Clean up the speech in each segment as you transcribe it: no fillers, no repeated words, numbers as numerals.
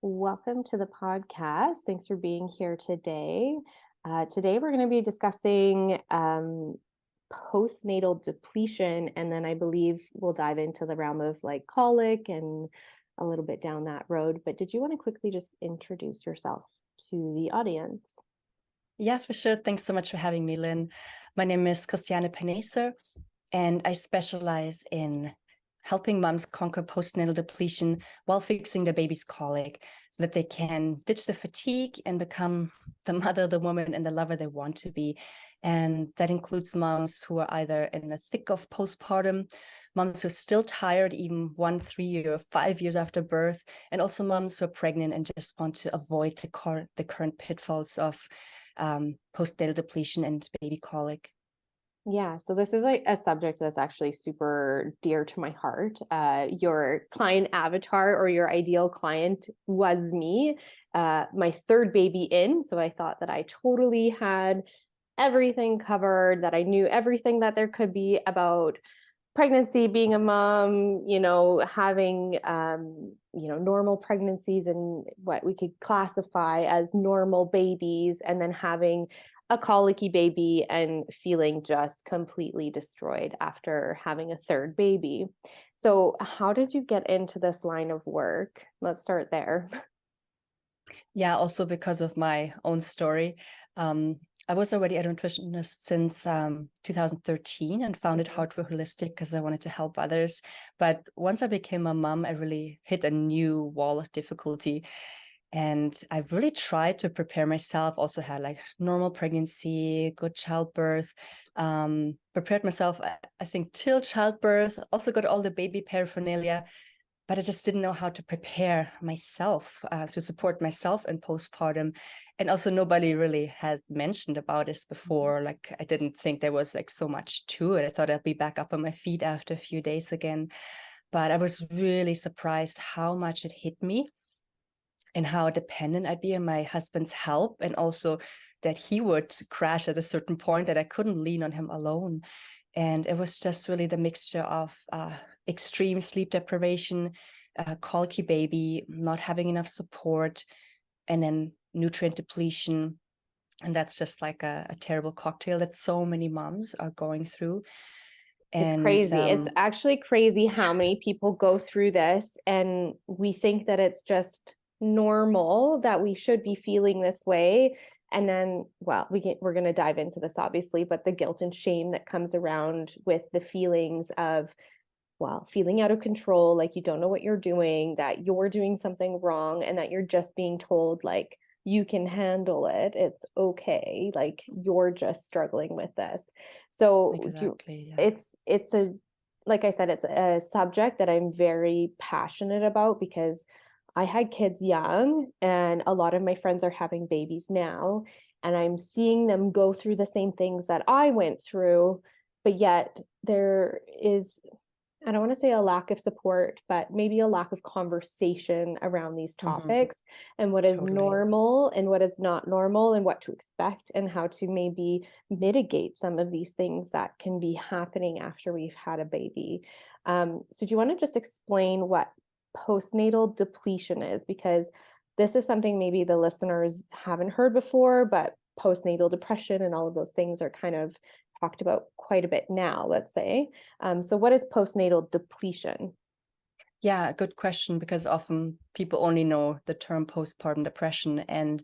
Welcome to the podcast. Thanks for being here today. Today we're going to be discussing postnatal depletion, and then I believe we'll dive into the realm of like colic and a little bit down that road. But did you want to quickly just introduce yourself to the audience? Yeah, for sure. Thanks so much for having me, Lynn. My name is Christiane, and I specialize in helping moms conquer postnatal depletion while fixing their baby's colic so that they can ditch the fatigue and become the mother, the woman, and the lover they want to be. And that includes moms who are either in the thick of postpartum, moms who are still tired even 1, 3, or 5 years after birth, and also moms who are pregnant and just want to avoid the current pitfalls of postnatal depletion and baby colic. Yeah, so this is like a subject that's actually super dear to my heart. Your client avatar or your ideal client was me, my third baby in. So I thought that I totally had everything covered, that I knew everything that there could be about pregnancy, being a mom, having, normal pregnancies and what we could classify as normal babies, and then having a colicky baby and feeling just completely destroyed after having a third baby. So how did you get into this line of work? Let's start there. Yeah, also because of my own story. I was already a nutritionist since 2013 and found it hard for holistic because I wanted to help others. But once I became a mom, I really hit a new wall of difficulty. And I really tried to prepare myself, also had like normal pregnancy, good childbirth, prepared myself, I think, till childbirth, also got all the baby paraphernalia, but I just didn't know how to prepare myself to support myself in postpartum. And also nobody really has mentioned about this before. Like I didn't think there was like so much to it. I thought I'd be back up on my feet after a few days again. But I was really surprised how much it hit me and how dependent I'd be on my husband's help, and also that he would crash at a certain point, that I couldn't lean on him alone. And it was just really the mixture of extreme sleep deprivation, colicky baby, not having enough support, and then nutrient depletion. And that's just like a terrible cocktail that so many moms are going through. It's crazy. It's actually crazy how many people go through this, and we think that it's just normal, that we should be feeling this way. And then, well, we're going to dive into this obviously, but the guilt and shame that comes around with the feelings of, well, feeling out of control, like you don't know what you're doing, that you're doing something wrong, and that you're just being told like, you can handle it, it's okay, like you're just struggling with this. So exactly, yeah. It's a, like I said, it's a subject that I'm very passionate about because I had kids young, and a lot of my friends are having babies now, and I'm seeing them go through the same things that I went through, but yet there is, I don't want to say a lack of support, but maybe a lack of conversation around these topics and what is normal and what is not normal, and what to expect, and how to maybe mitigate some of these things that can be happening after we've had a baby. So do you want to just explain what postnatal depletion is? Because this is something maybe the listeners haven't heard before, but postnatal depression and all of those things are kind of talked about quite a bit now, let's say. So what is postnatal depletion? Yeah, good question, because often people only know the term postpartum depression, and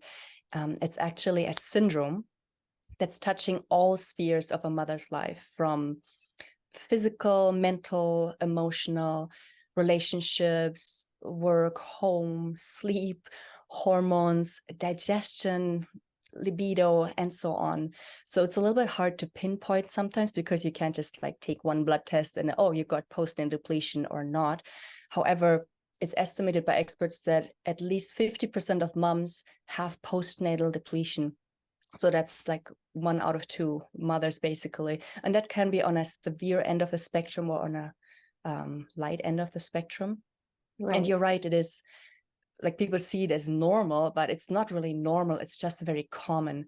it's actually a syndrome that's touching all spheres of a mother's life, from physical, mental, emotional, relationships, work, home, sleep, hormones, digestion, libido, and so on. So it's a little bit hard to pinpoint sometimes, because you can't just like take one blood test and, oh, you got postnatal depletion or not. However, it's estimated by experts that at least 50% of moms have postnatal depletion. So that's like 1 out of 2 mothers, basically. And that can be on a severe end of the spectrum or on a light end of the spectrum. Right. And you're right, it is like people see it as normal, but it's not really normal. It's just very common.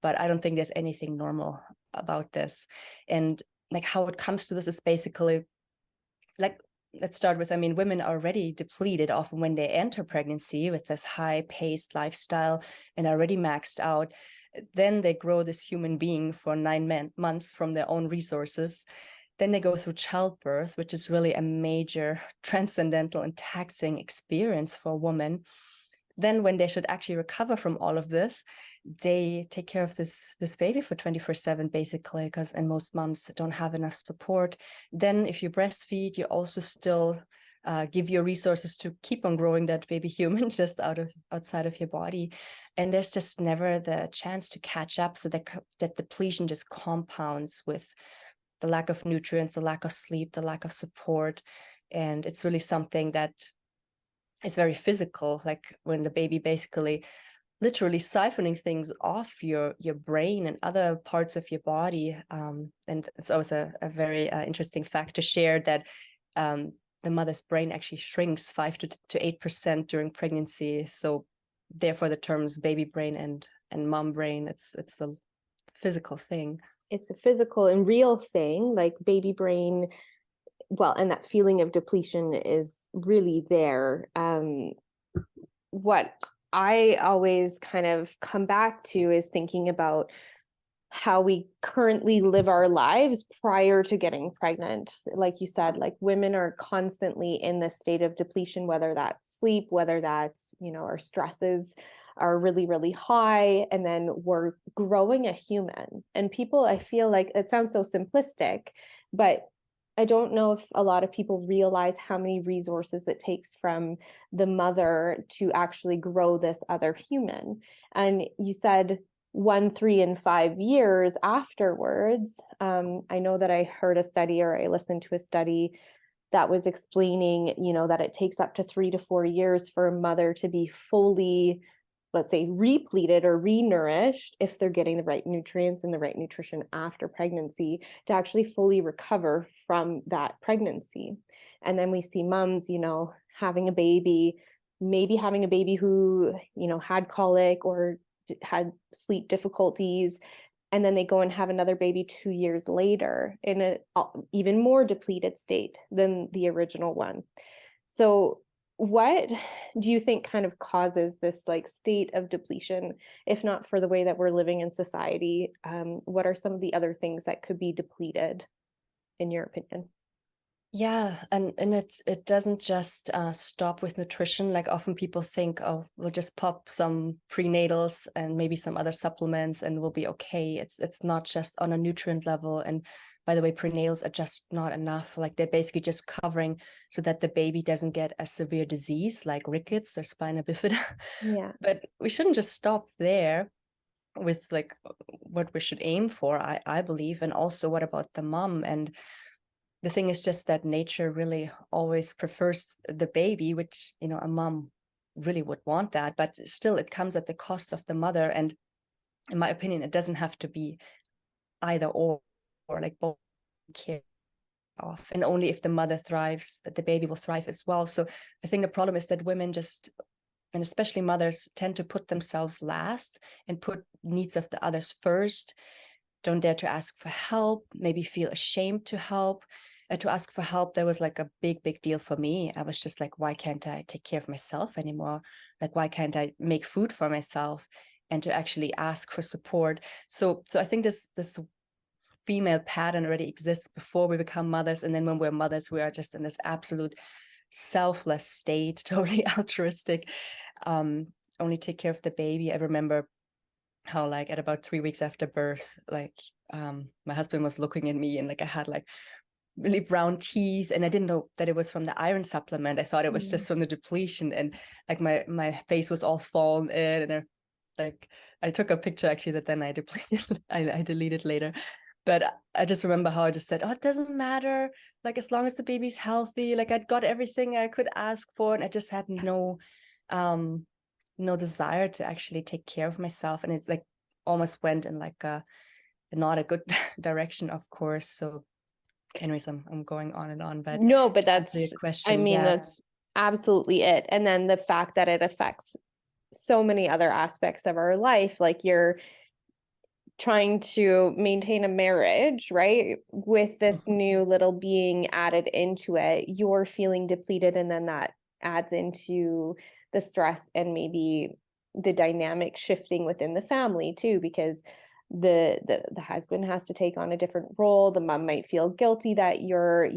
But I don't think there's anything normal about this. And like how it comes to this is basically like let's start with, I mean, women are already depleted often when they enter pregnancy with this high-paced lifestyle and already maxed out. Then they grow this human being for 9 months from their own resources. Then they go through childbirth, which is really a major transcendental and taxing experience for a woman. Then when they should actually recover from all of this, they take care of this baby for 24/7, basically, and most moms don't have enough support. Then if you breastfeed, you also still give your resources to keep on growing that baby human just outside of your body. And there's just never the chance to catch up. So that depletion just compounds with the lack of nutrients, the lack of sleep, the lack of support. And it's really something that is very physical, like when the baby basically literally siphoning things off your brain and other parts of your body. And it's always a very interesting fact to share that the mother's brain actually shrinks 5 to 8% during pregnancy. So therefore the terms baby brain and mom brain, it's a physical thing. It's a physical and real thing, like baby brain. Well, and that feeling of depletion is really there. What I always kind of come back to is thinking about how we currently live our lives prior to getting pregnant. Like you said, like women are constantly in this state of depletion, whether that's sleep, whether that's, our stresses are really, really high. And then we're growing a human. And people, I feel like it sounds so simplistic, but I don't know if a lot of people realize how many resources it takes from the mother to actually grow this other human. And you said 1, 3, and 5 years afterwards. I know that I heard a study, or I listened to a study that was explaining, that it takes up to 3 to 4 years for a mother to be fully, let's say, repleted or renourished, if they're getting the right nutrients and the right nutrition after pregnancy, to actually fully recover from that pregnancy. And then we see moms, having a baby, maybe having a baby who, had colic or had sleep difficulties, and then they go and have another baby 2 years later in an even more depleted state than the original one. So what do you think kind of causes this like state of depletion, if not for the way that we're living in society? What are some of the other things that could be depleted, in your opinion? Yeah, and it doesn't just stop with nutrition. Like often people think, oh, we'll just pop some prenatals and maybe some other supplements and we'll be okay. It's not just on a nutrient level. And by the way, prenatals are just not enough. Like they're basically just covering so that the baby doesn't get a severe disease like rickets or spina bifida. Yeah. But we shouldn't just stop there with like what we should aim for, I believe. And also, what about the mom? And the thing is just that nature really always prefers the baby, which, a mom really would want that, but still it comes at the cost of the mother. And in my opinion, it doesn't have to be either or like both care off. And only if the mother thrives, the baby will thrive as well. So I think the problem is that women just, and especially mothers, tend to put themselves last and put needs of the others first, don't dare to ask for help, maybe feel ashamed to help. To ask for help, that was like a big deal for me. I was just like, why can't I take care of myself anymore? Like, why can't I make food for myself? And to actually ask for support. So I think this female pattern already exists before we become mothers. And then when we're mothers, we are just in this absolute selfless state, totally altruistic, only take care of the baby. I remember how like at about 3 weeks after birth, like my husband was looking at me and like I had like really brown teeth, and I didn't know that it was from the iron supplement. I thought it was just from the depletion, and like my face was all fallen in, and I took a picture actually that then I depleted. I deleted later, but I just remember how I just said, oh, it doesn't matter, like as long as the baby's healthy, like I'd got everything I could ask for, and I just had no desire to actually take care of myself. And it's like almost went in like not a good direction, of course. So anyways, I'm going on and on, but No, but that's, a question. that's absolutely it. And then the fact that it affects so many other aspects of our life, like you're trying to maintain a marriage, right? With this new little being added into it, you're feeling depleted, and then that adds into the stress and maybe the dynamic shifting within the family too, because the husband has to take on a different role. The mom might feel guilty that you're,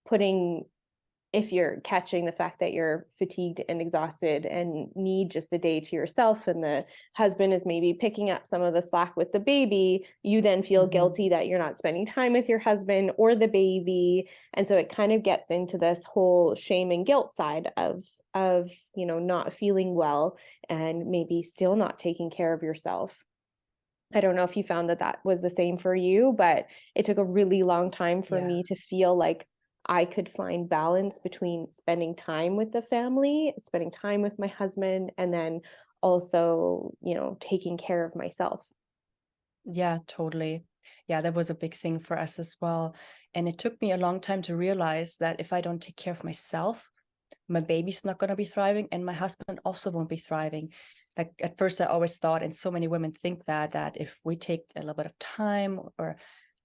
putting, if you're catching the fact that you're fatigued and exhausted and need just a day to yourself, and the husband is maybe picking up some of the slack with the baby, you then feel guilty that you're not spending time with your husband or the baby. And so it kind of gets into this whole shame and guilt side of not feeling well and maybe still not taking care of yourself. I don't know if you found that was the same for you, but it took a really long time for me to feel like I could find balance between spending time with the family, spending time with my husband, and then also, taking care of myself. Yeah, totally. Yeah, that was a big thing for us as well. And it took me a long time to realize that if I don't take care of myself, my baby's not going to be thriving, and my husband also won't be thriving. Like at first I always thought, and so many women think that if we take a little bit of time or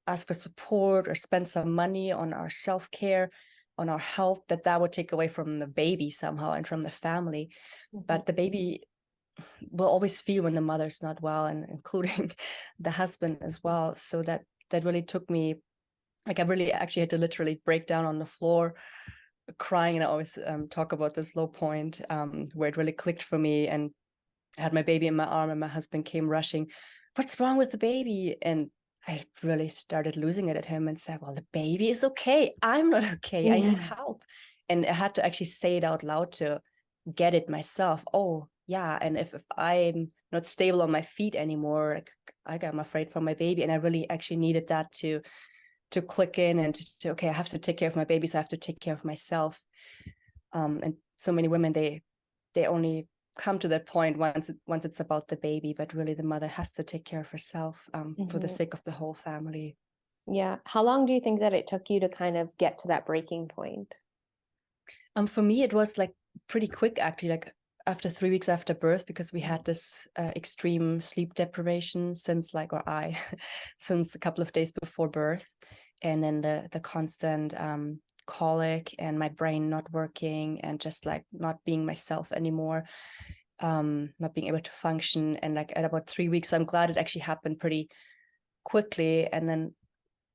ask for support or spend some money on our self-care, on our health, that would take away from the baby somehow and from the family. But the baby will always feel when the mother's not well, and including the husband as well. So that really took me, like I really actually had to literally break down on the floor crying. And I always talk about this low point where it really clicked for me, and I had my baby in my arm and my husband came rushing. What's wrong with the baby? And I really started losing it at him and said, well, the baby is okay. I'm not okay. I need help. And I had to actually say it out loud to get it myself. Oh, yeah. And if I'm not stable on my feet anymore, I'm afraid for my baby. And I really actually needed that to click in and to, okay, I have to take care of my baby, so I have to take care of myself. And so many women, they only come to that point once it's about the baby, but really the mother has to take care of herself for the sake of the whole family. Yeah. How long do you think that it took you to kind of get to that breaking point? For me, it was like pretty quick, actually, like after 3 weeks after birth, because we had this extreme sleep deprivation since since a couple of days before birth. And then the constant colic and my brain not working and just like not being myself anymore, not being able to function. And like at about 3 weeks, so I'm glad it actually happened pretty quickly. And then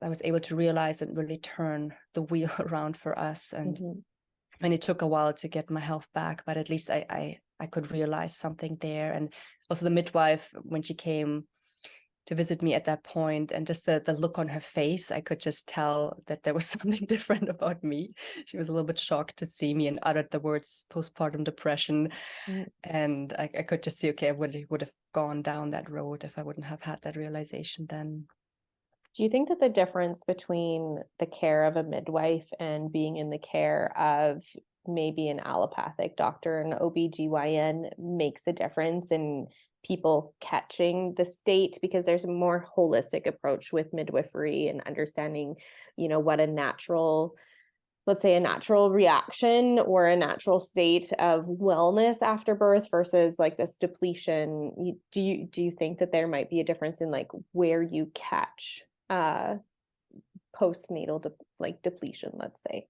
I was able to realize and really turn the wheel around for us. And it took a while to get my health back, but at least I could realize something there. And also the midwife, when she came to visit me at that point, and just the look on her face, I could just tell that there was something different about me. She was a little bit shocked to see me and uttered the words postpartum depression. And I could just see, okay, I would have gone down that road if I wouldn't have had that realization then. Do you think that the difference between the care of a midwife and being in the care of maybe an allopathic doctor, an OBGYN, makes a difference in people catching the state? Because there's a more holistic approach with midwifery and understanding, what a natural, let's say a natural reaction or a natural state of wellness after birth versus like this depletion. Do you think that there might be a difference in like where you catch postnatal depletion, let's say?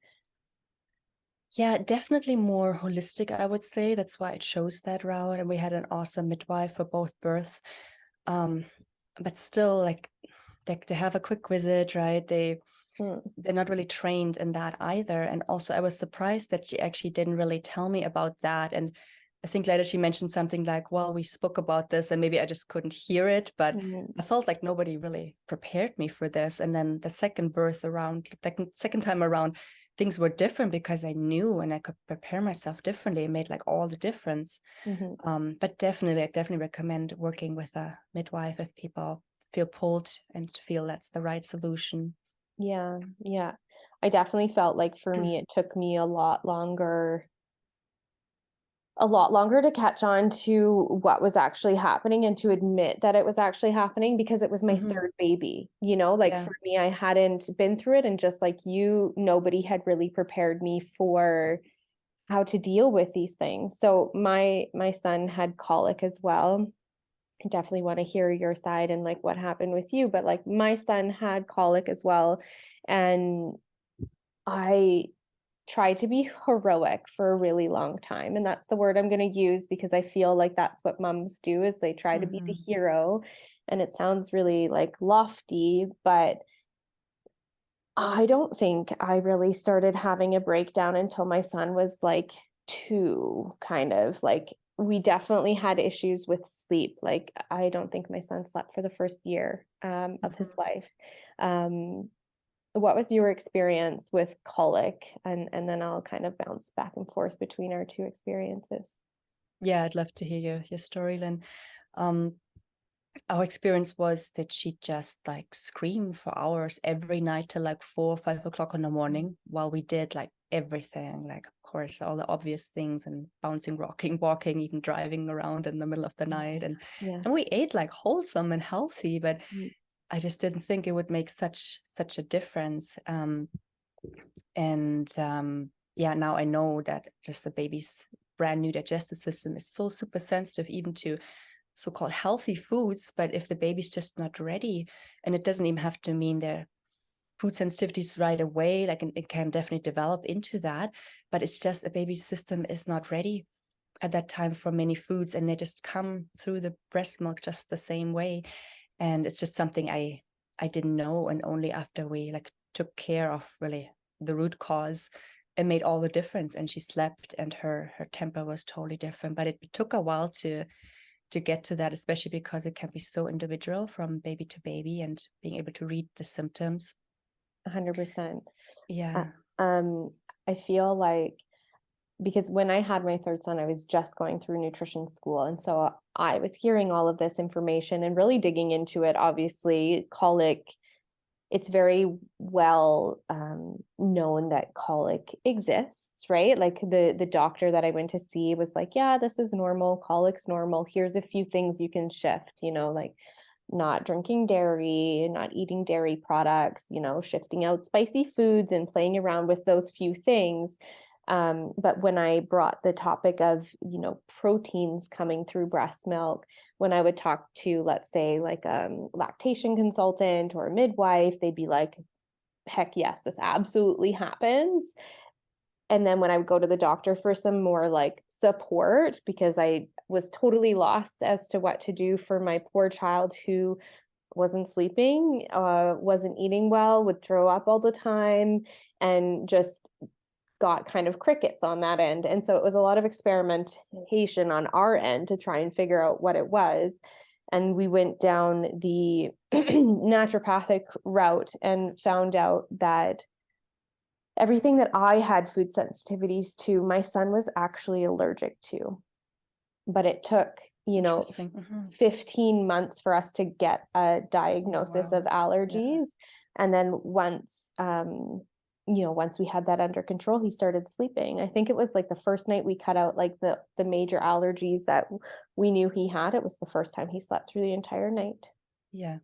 Yeah, definitely more holistic, I would say. That's why it shows that route. And we had an awesome midwife for both births. But still, like they have a quick visit, right? They're not really trained in that either. And also I was surprised that she actually didn't really tell me about that. And I think later she mentioned something like, well, we spoke about this and maybe I just couldn't hear it, but I felt like nobody really prepared me for this. And then the second birth around, like second time around, things were different because I knew and I could prepare myself differently. It made like all the difference. But I definitely recommend working with a midwife if people feel pulled and feel that's the right solution. Yeah. I definitely felt like for me, it took me a lot longer to catch on to what was actually happening and to admit that it was actually happening, because it was my third baby, for me, I hadn't been through it. And just like you, nobody had really prepared me for how to deal with these things. So my son had colic as well. I definitely want to hear your side and like what happened with you. But like my son had colic as well. And I tried to be heroic for a really long time. And that's the word I'm going to use because I feel like that's what moms do is they try to be the hero. And it sounds really like lofty, but I don't think I really started having a breakdown until my son was like 2, kind of like we definitely had issues with sleep. Like I don't think my son slept for the first year of his life. Um, what was your experience with colic? And then I'll kind of bounce back and forth between our 2 experiences. Yeah, I'd love to hear your story, Lynn. Um, our experience was that she just like screamed for hours every night till like 4 or 5 o'clock in the morning while we did like everything, like of course all the obvious things and bouncing, rocking, walking, even driving around in the middle of the night. And we Yes. ate like wholesome and healthy, but Mm. I just didn't think it would make such a difference. Yeah, now I know that just the baby's brand new digestive system is so super sensitive even to so-called healthy foods. But if the baby's just not ready, and it doesn't even have to mean their food sensitivities right away, like it can definitely develop into that, but it's just a baby's system is not ready at that time for many foods, and they just come through the breast milk just the same way. And it's just something I didn't know, and only after we like took care of really the root cause, it made all the difference. And she slept, and her temper was totally different. But it took a while to get to that, especially because it can be so individual from baby to baby, and being able to read the symptoms. 100%. Yeah. I feel like because when I had my third son, I was just going through nutrition school. And so I was hearing all of this information and really digging into it. Obviously, colic, it's very well known that colic exists, right? Like the doctor that I went to see was like, yeah, this is normal. Colic's normal. Here's a few things you can shift, like not drinking dairy, not eating dairy products, shifting out spicy foods and playing around with those few things. But when I brought the topic of, proteins coming through breast milk, when I would talk to, let's say, like a lactation consultant or a midwife, they'd be like, heck yes, this absolutely happens. And then when I would go to the doctor for some more like support, because I was totally lost as to what to do for my poor child who wasn't sleeping, wasn't eating well, would throw up all the time, and just got kind of crickets on that end. And so it was a lot of experimentation on our end to try and figure out what it was. And we went down the naturopathic route and found out that everything that I had food sensitivities to, my son was actually allergic to. But it took, 15 months for us to get a diagnosis of allergies. Yeah. And then once we had that under control, he started sleeping. I think it was like the first night we cut out like the major allergies that we knew he had. It was the first time he slept through the entire night. Yeah.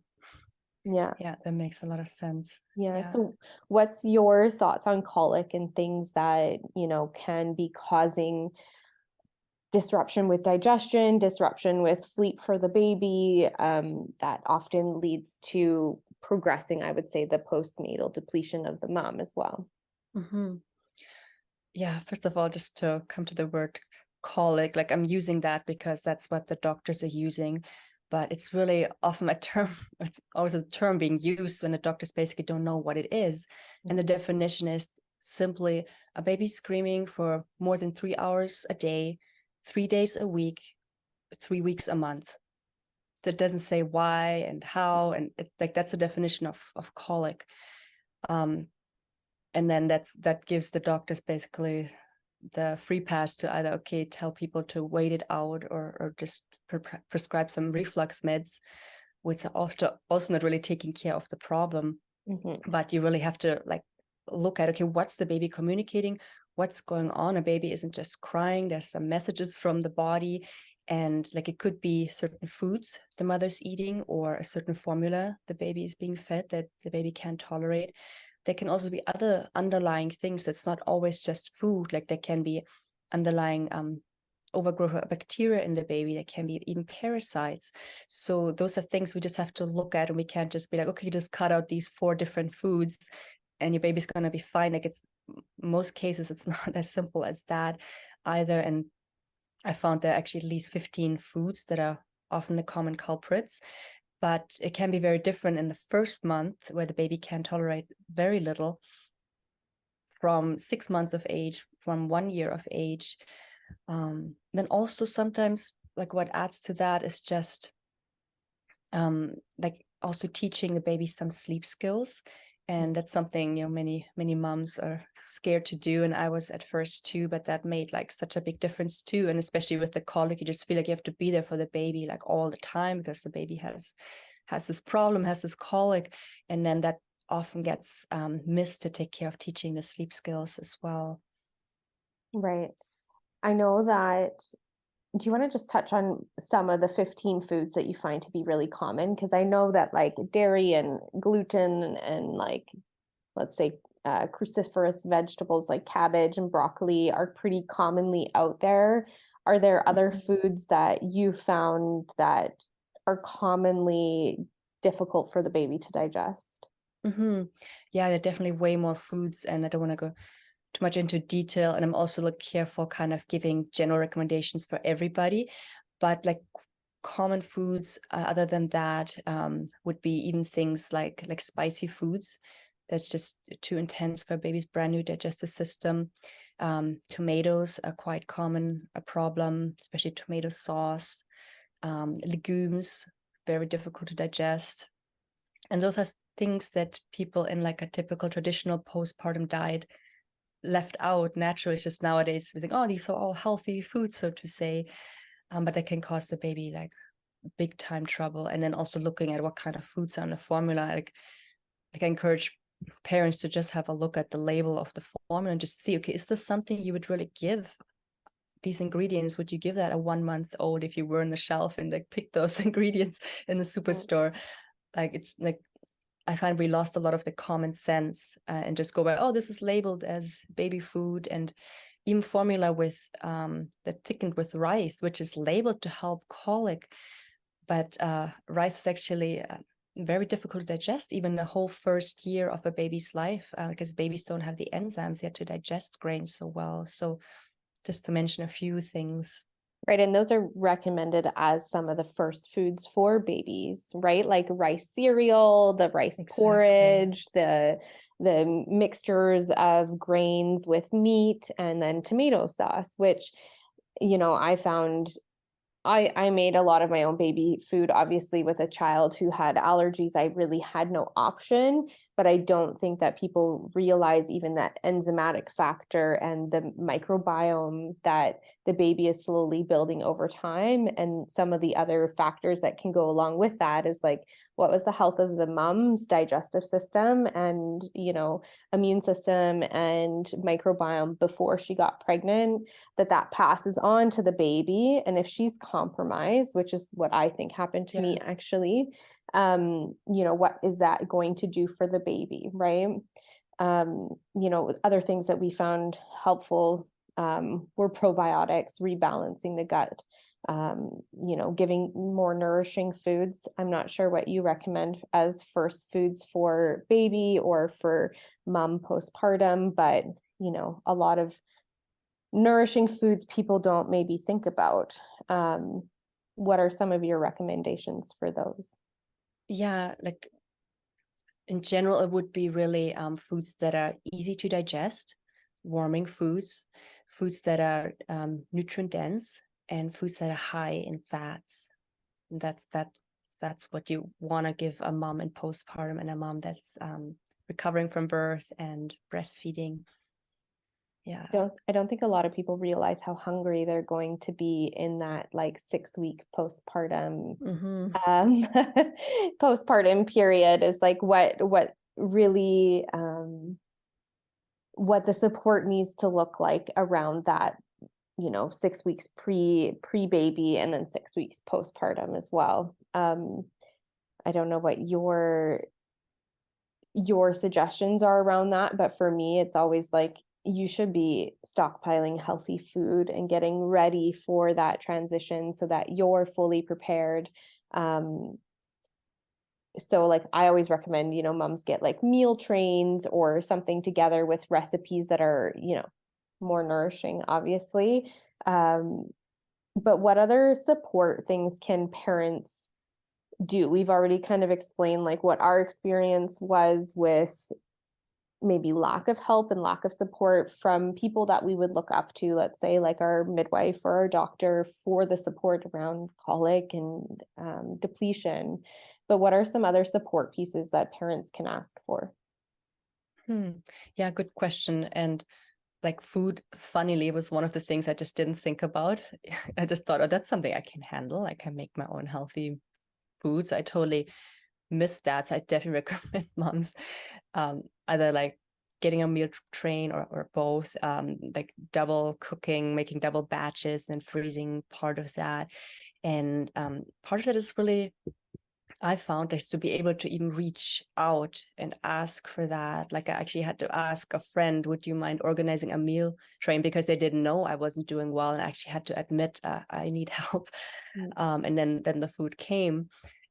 Yeah. Yeah, that makes a lot of sense. Yeah. So what's your thoughts on colic and things that, can be causing disruption with digestion, disruption with sleep for the baby, that often leads to progressing, I would say, the postnatal depletion of the mom as well? Mm-hmm. Yeah, first of all, just to come to the word colic, like I'm using that because that's what the doctors are using, but it's really often a term, it's always a term being used when the doctors basically don't know what it is. And the definition is simply a baby screaming for more than 3 hours a day, 3 days a week, 3 weeks a month. That doesn't say why and how, and that's the definition of colic. And then that gives the doctors basically the free pass to either tell people to wait it out, or just prescribe some reflux meds, which are also not really taking care of the problem. Mm-hmm. But you really have to like look at, what's the baby communicating, what's going on. A baby isn't just crying, there's some messages from the body, and like it could be certain foods the mother's eating, or a certain formula the baby is being fed that the baby can't tolerate. There can also be other underlying things. It's not always just food. Like there can be underlying overgrowth of bacteria in the baby. There can be even parasites. So those are things we just have to look at, and we can't just be like, okay, just cut out these 4 different foods and your baby's going to be fine. Like, it's most cases, it's not as simple as that either. And I found there are actually at least 15 foods that are often the common culprits, but it can be very different in the first month, where the baby can tolerate very little, from 6 months of age, from 1 year of age. Then also sometimes, like, what adds to that is just like also teaching the baby some sleep skills. And that's something, many moms are scared to do, and I was at first too, but that made like such a big difference too. And especially with the colic, you just feel like you have to be there for the baby like all the time, because the baby has this problem, has this colic, and then that often gets missed to take care of teaching the sleep skills as well. Right. I know that. Do you want to just touch on some of the 15 foods that you find to be really common? Because I know that like dairy and gluten and like, let's say, cruciferous vegetables like cabbage and broccoli are pretty commonly out there. Are there other foods that you found that are commonly difficult for the baby to digest? Yeah, there are definitely way more foods, and I don't want to go too much into detail. And I'm also like careful kind of giving general recommendations for everybody. But like common foods, other than that, would be even things like spicy foods. That's just too intense for a baby's brand new digestive system. Tomatoes are quite common, a problem, especially tomato sauce. Legumes, very difficult to digest. And those are things that people in like a typical traditional postpartum diet left out naturally. It's just nowadays we think, oh, these are all healthy foods, so to say, but that can cause the baby like big time trouble. And then also looking at what kind of foods are in the formula. Like I encourage parents to just have a look at the label of the formula and just see, okay, is this something you would really give? These ingredients, would you give that a 1-month-old if you were on the shelf and like pick those ingredients in the superstore? Like, it's like, I find we lost a lot of the common sense and just go by, oh, this is labeled as baby food. And even formula with that thickened with rice, which is labeled to help colic, but rice is actually very difficult to digest, even the whole first year of a baby's life, because babies don't have the enzymes yet to digest grains so well. So just to mention a few things. Right. And those are recommended as some of the first foods for babies, right? Like rice cereal, the rice porridge, the mixtures of grains with meat, and then tomato sauce, which, I found I made a lot of my own baby food, obviously, with a child who had allergies. I really had no option, but I don't think that people realize even that enzymatic factor and the microbiome that the baby is slowly building over time. And some of the other factors that can go along with that is like, what was the health of the mom's digestive system and, immune system and microbiome before she got pregnant, that passes on to the baby. And if she's compromised, which is what I think happened to me actually, what is that going to do for the baby, right? Other things that we found helpful were probiotics, rebalancing the gut, giving more nourishing foods. I'm not sure what you recommend as first foods for baby or for mom postpartum, but a lot of nourishing foods people don't maybe think about. What are some of your recommendations for those? Yeah, like in general, it would be really foods that are easy to digest, warming foods, foods that are nutrient dense, and foods that are high in fats. And that's what you want to give a mom in postpartum, and a mom that's recovering from birth and breastfeeding. Yeah. I don't think a lot of people realize how hungry they're going to be in that like 6-week postpartum postpartum period, is like what really what the support needs to look like around that, 6 weeks pre baby and then 6 weeks postpartum as well. I don't know what your suggestions are around that, but for me it's always like, you should be stockpiling healthy food and getting ready for that transition so that you're fully prepared. So like I always recommend, moms get like meal trains or something together with recipes that are, more nourishing, obviously. But what other support things can parents do? We've already kind of explained like what our experience was with maybe lack of help and lack of support from people that we would look up to, let's say like our midwife or our doctor, for the support around colic and depletion. But what are some other support pieces that parents can ask for? Yeah, good question. And like food, funnily, was one of the things I just didn't think about. I just thought, oh, that's something I can handle. I can make my own healthy foods. I totally missed that. So I definitely recommend moms either like getting a meal train or both, like double cooking, making double batches and freezing part of that. And part of that is really, I found, is to be able to even reach out and ask for that. Like I actually had to ask a friend, would you mind organizing a meal train? Because they didn't know I wasn't doing well. And I actually had to admit I need help. And then the food came.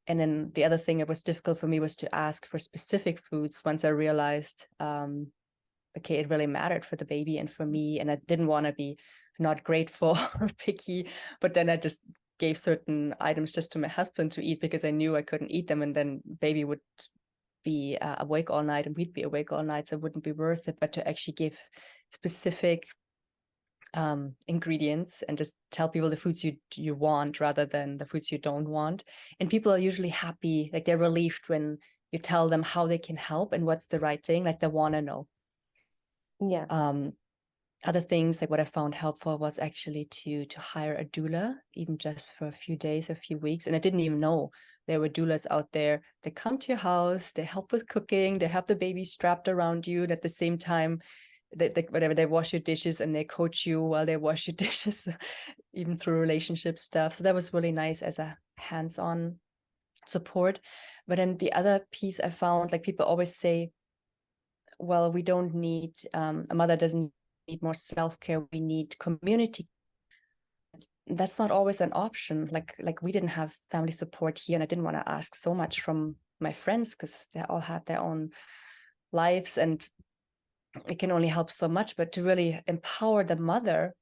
And then the other thing that was difficult for me was to ask for specific foods once I realized, okay, it really mattered for the baby and for me. And I didn't want to be not grateful or picky, but then I just gave certain items just to my husband to eat because I knew I couldn't eat them. And then baby would be awake all night and we'd be awake all night. So it wouldn't be worth it. But to actually give specific ingredients and just tell people the foods you want rather than the foods you don't want. And people are usually happy, like they're relieved when you tell them how they can help and what's the right thing, like they want to know. Yeah. Other things like what I found helpful was actually to hire a doula, even just for a few days, a few weeks. And I didn't even know there were doulas out there. They come to your house, they help with cooking, they have the baby strapped around you, and at the same time they wash your dishes and they coach you while they wash your dishes, even through relationship stuff. So that was really nice as a hands-on support. But then the other piece I found, like people always say, well, we don't need, a mother doesn't need more self-care, we need community. That's not always an option. Like we didn't have family support here, and I didn't want to ask so much from my friends because they all had their own lives and it can only help so much. But to really empower the mother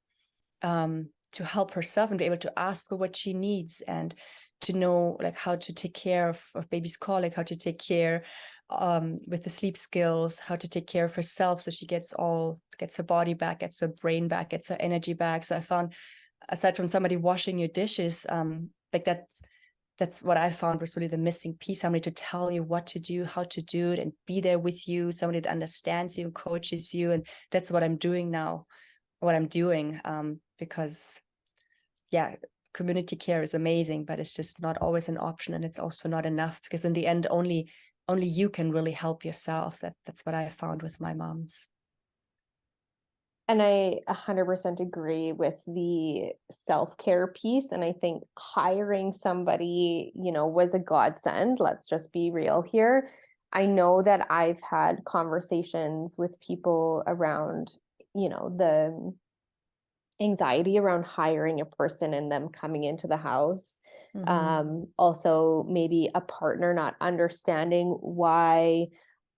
to help herself and be able to ask for what she needs and to know like how to take care of baby's colic, how to take care with the sleep skills, how to take care of herself so she gets her body back, gets her brain back, gets her energy back. So I found, aside from somebody washing your dishes, like that's what I found was really the missing piece, somebody to tell you what to do, how to do it, and be there with you, somebody that understands you and coaches you. And that's what I'm doing now, because yeah, community care is amazing, but it's just not always an option, and it's also not enough because in the end, only you can really help yourself. That's what I found with my moms. And I 100% agree with the self-care piece. And I think hiring somebody, was a godsend. Let's just be real here. I know that I've had conversations with people around, the anxiety around hiring a person and them coming into the house. Also, maybe a partner not understanding why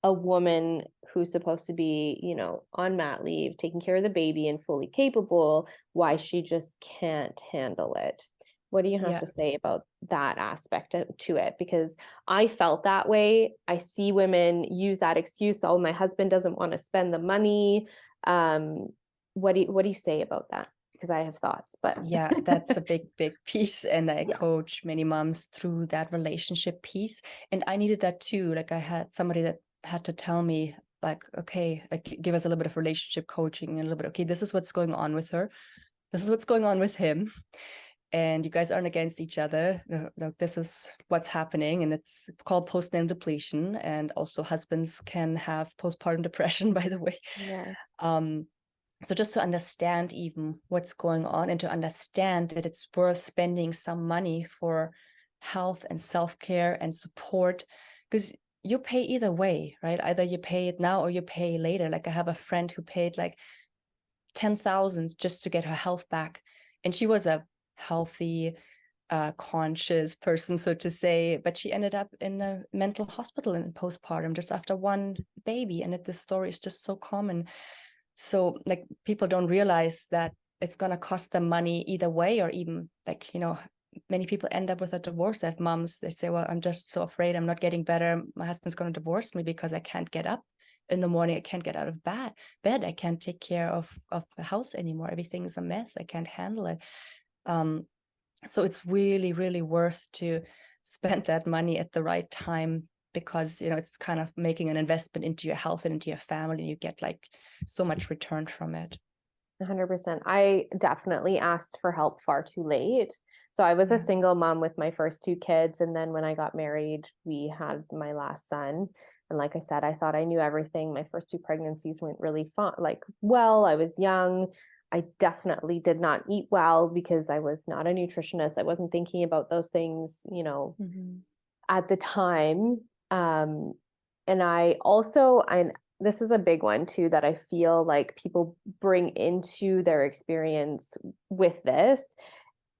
a woman who's supposed to be, on mat leave, taking care of the baby and fully capable, why she just can't handle it. What do you have to say about that aspect to it? Because I felt that way. I see women use that excuse, oh, my husband doesn't want to spend the money. What do you say about that? Because I have thoughts, but yeah, that's a big piece, and I coach many moms through that relationship piece. And I needed that too. Like I had somebody that had to tell me, like, okay, like give us a little bit of relationship coaching and a little bit, okay, this is what's going on with her, this is what's going on with him, and you guys aren't against each other. This is what's happening, and it's called postnatal depletion. And also husbands can have postpartum depression, by the way. Yeah. So just to understand even what's going on and to understand that it's worth spending some money for health and self-care and support, because you pay either way, right? Either you pay it now or you pay later. Like I have a friend who paid like 10,000 just to get her health back. And she was a healthy, conscious person, so to say, but she ended up in a mental hospital in postpartum just after one baby. And this story is just so common. So like people don't realize that it's going to cost them money either way, or even like, many people end up with a divorce. That moms, they say, well, I'm just so afraid I'm not getting better. My husband's going to divorce me because I can't get up in the morning. I can't get out of bed. I can't take care of the house anymore. Everything is a mess. I can't handle it. So it's really, really worth to spend that money at the right time, because, it's kind of making an investment into your health and into your family. And you get like so much return from it. 100%. I definitely asked for help far too late. So I was a single mom with my first two kids. And then when I got married, we had my last son. And like I said, I thought I knew everything. My first two pregnancies went really fun, well, I was young. I definitely did not eat well because I was not a nutritionist. I wasn't thinking about those things, at the time. And this is a big one too, that I feel like people bring into their experience with this,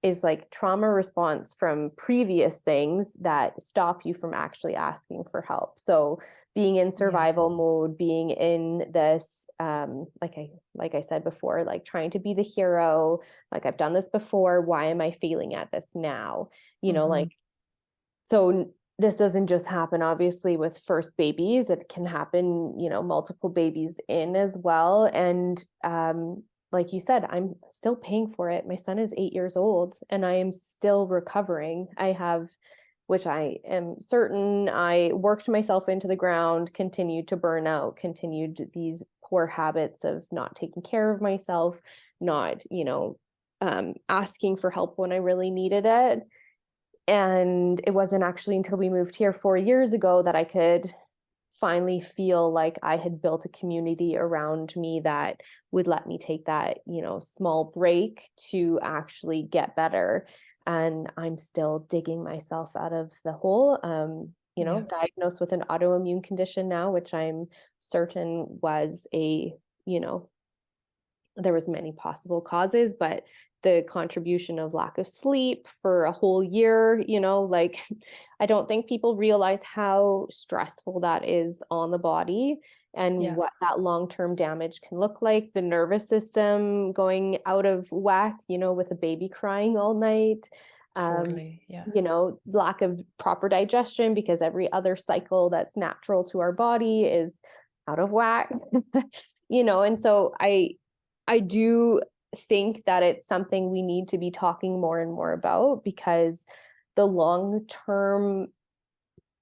is like trauma response from previous things that stop you from actually asking for help. So being in survival mode, being in this, like I said before, like trying to be the hero, like I've done this before, why am I failing at this now? So this doesn't just happen, obviously, with first babies. It can happen, multiple babies in as well. And like you said, I'm still paying for it. My son is 8 years old and I am still recovering. Which I am certain, I worked myself into the ground, continued to burn out, continued these poor habits of not taking care of myself, not, asking for help when I really needed it. And it wasn't actually until we moved here 4 years ago that I could finally feel like I had built a community around me that would let me take that, small break to actually get better. And I'm still digging myself out of the hole, diagnosed with an autoimmune condition now, which I'm certain was there was many possible causes, but the contribution of lack of sleep for a whole year, I don't think people realize how stressful that is on the body and what that long-term damage can look like. The nervous system going out of whack, with a baby crying all night. Totally. Lack of proper digestion because every other cycle that's natural to our body is out of whack. And so I do think that it's something we need to be talking more and more about, because the long-term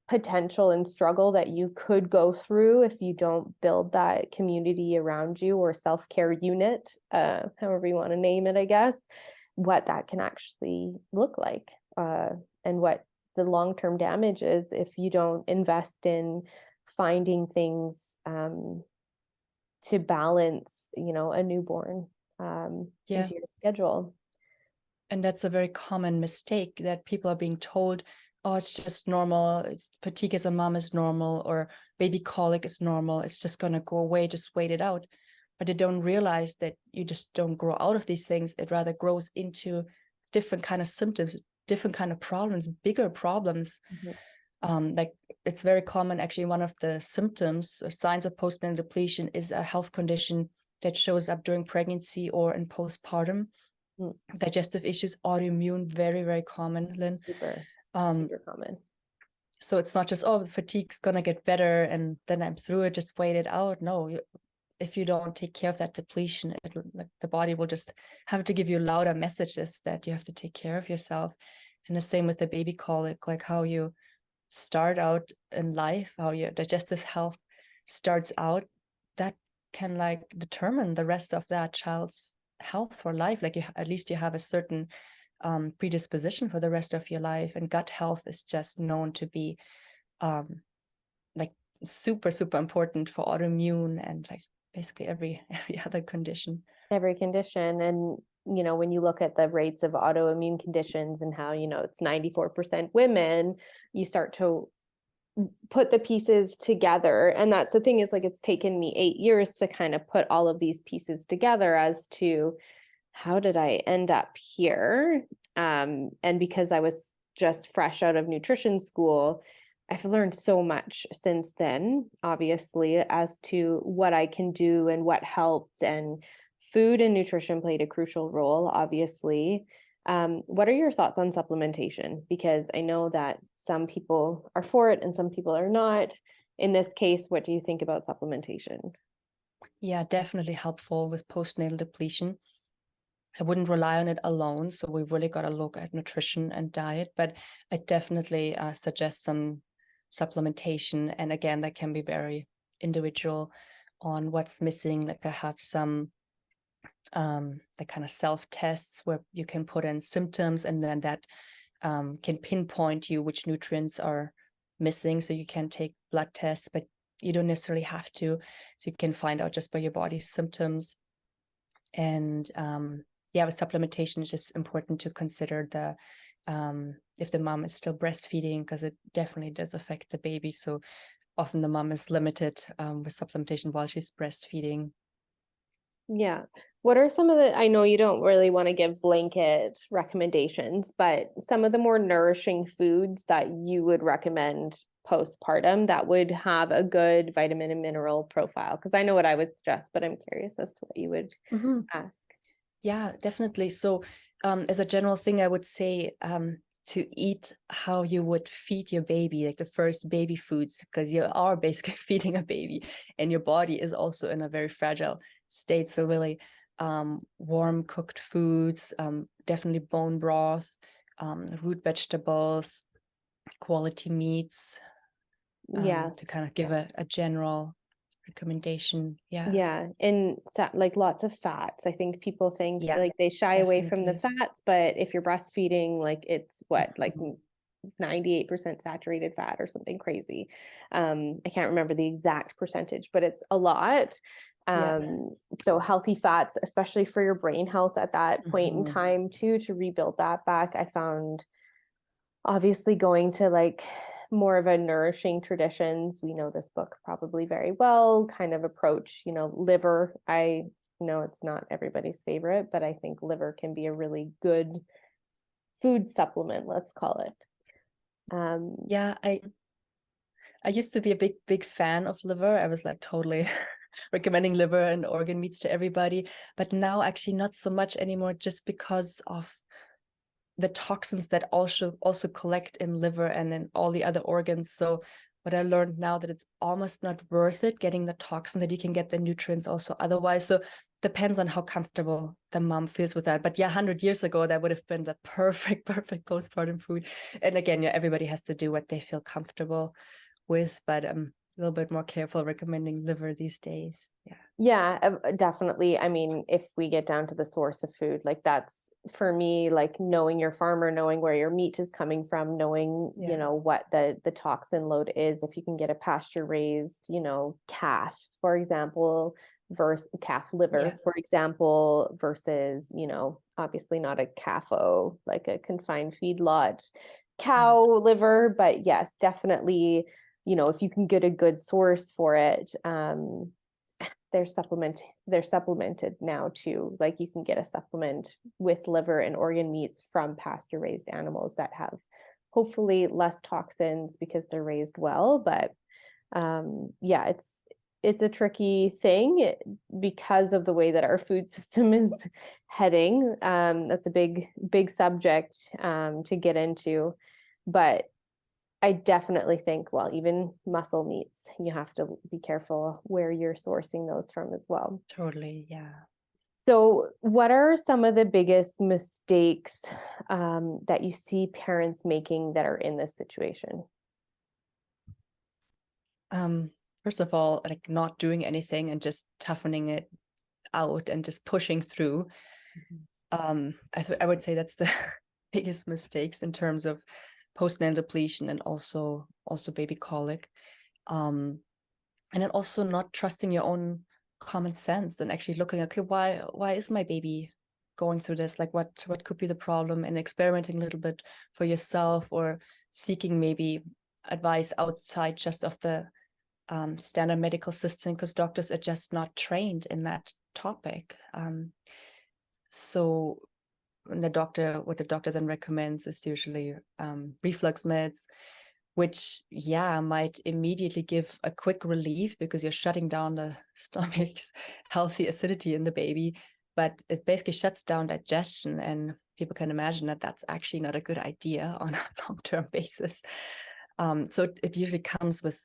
potential and struggle that you could go through if you don't build that community around you, or self-care unit, however you want to name it, I guess, what that can actually look like, and what the long-term damage is if you don't invest in finding things to balance, a newborn into your schedule. And that's a very common mistake, that people are being told, oh, it's just normal. Fatigue as a mom is normal, or baby colic is normal. It's just going to go away. Just wait it out. But they don't realize that you just don't grow out of these things. It rather grows into different kind of symptoms, different kind of problems, bigger problems. Like it's very common. Actually, one of the symptoms or signs of postnatal depletion is a health condition that shows up during pregnancy or in postpartum. Digestive issues, autoimmune, very, very common, Lynne. Super common. So it's not just, oh, fatigue's going to get better and then I'm through it, just wait it out. No, if you don't take care of that depletion, the body will just have to give you louder messages that you have to take care of yourself. And the same with the baby colic, like how you start out in life, how your digestive health starts out, that can determine the rest of that child's health for life. At least you have a certain predisposition for the rest of your life. And gut health is just known to be super, super important for autoimmune and basically every other condition. Every condition. And when you look at the rates of autoimmune conditions and how, it's 94% women, you start to put the pieces together. And that's the thing, is like, it's taken me 8 years to kind of put all of these pieces together as to how did I end up here? And because I was just fresh out of nutrition school, I've learned so much since then, obviously, as to what I can do and what helped. And food and nutrition played a crucial role, obviously. What are your thoughts on supplementation? Because I know that some people are for it and some people are not. In this case, what do you think about supplementation? Yeah, definitely helpful with postnatal depletion. I wouldn't rely on it alone. So we really got to look at nutrition and diet, but I definitely suggest some supplementation. And again, that can be very individual on what's missing. Like I have some the kind of self-tests where you can put in symptoms, and then that can pinpoint you which nutrients are missing. So you can take blood tests, but you don't necessarily have to. So you can find out just by your body's symptoms. And yeah, with supplementation, it's just important to consider the if the mom is still breastfeeding, because it definitely does affect the baby. So often the mom is limited with supplementation while she's breastfeeding. Yeah. What are some of the, I know you don't really want to give blanket recommendations, but some of the more nourishing foods that you would recommend postpartum that would have a good vitamin and mineral profile? Because I know what I would suggest, but I'm curious as to what you would ask. Yeah, definitely. So as a general thing, I would say to eat how you would feed your baby, like the first baby foods, because you are basically feeding a baby and your body is also in a very fragile state. So really warm cooked foods, definitely bone broth, root vegetables, quality meats, Yeah. to kind of give a general recommendation. Yeah. And like lots of fats. I think people think Yeah, like they shy away from the definitely. fats, but if you're breastfeeding, like it's what, like 98% saturated fat or something crazy. I can't remember the exact percentage, but it's a lot. Yeah. So healthy fats, especially for your brain health at that point in Mhm. time too, to rebuild that back. I found obviously going to like more of a nourishing traditions, we know this book probably very well, kind of approach, liver. I know it's not everybody's favorite, but I think liver can be a really good food supplement, let's call it. Yeah, I used to be a big fan of liver. I was like totally recommending liver and organ meats to everybody, but now actually not so much anymore, just because of the toxins that also collect in liver and in all the other organs. So what I learned now, that it's almost not worth it getting the toxin, that you can get the nutrients also otherwise. So depends on how comfortable the mom feels with that. But yeah, 100 years ago, that would have been the perfect postpartum food. And again, yeah, everybody has to do what they feel comfortable with, but I'm a little bit more careful recommending liver these days. Yeah, definitely. I mean, if we get down to the source of food, like that's for me, like knowing your farmer, knowing where your meat is coming from, knowing, what the toxin load is. If you can get a pasture raised, calf, for example, versus calf liver, for example, versus, obviously not a CAFO, like a confined feedlot cow liver, but yes, definitely, if you can get a good source for it, they're supplemented now too. Like you can get a supplement with liver and organ meats from pasture raised animals that have hopefully less toxins because they're raised well. But yeah, it's a tricky thing because of the way that our food system is heading. That's a big subject to get into, but I definitely think, well, even muscle meats, you have to be careful where you're sourcing those from as well. Totally. Yeah. So, what are some of the biggest mistakes that you see parents making that are in this situation? First of all, like not doing anything and just toughening it out and just pushing through. I would say that's the biggest mistakes in terms of postnatal depletion, and also baby colic. And then also not trusting your own common sense and actually looking, okay, why is my baby going through this? Like what could be the problem, and experimenting a little bit for yourself, or seeking maybe advice outside just of the standard medical system, because doctors are just not trained in that topic. So what the doctor then recommends is usually reflux meds, which might immediately give a quick relief because you're shutting down the stomach's healthy acidity in the baby, but it basically shuts down digestion, and people can imagine that that's actually not a good idea on a long-term basis. So it usually comes with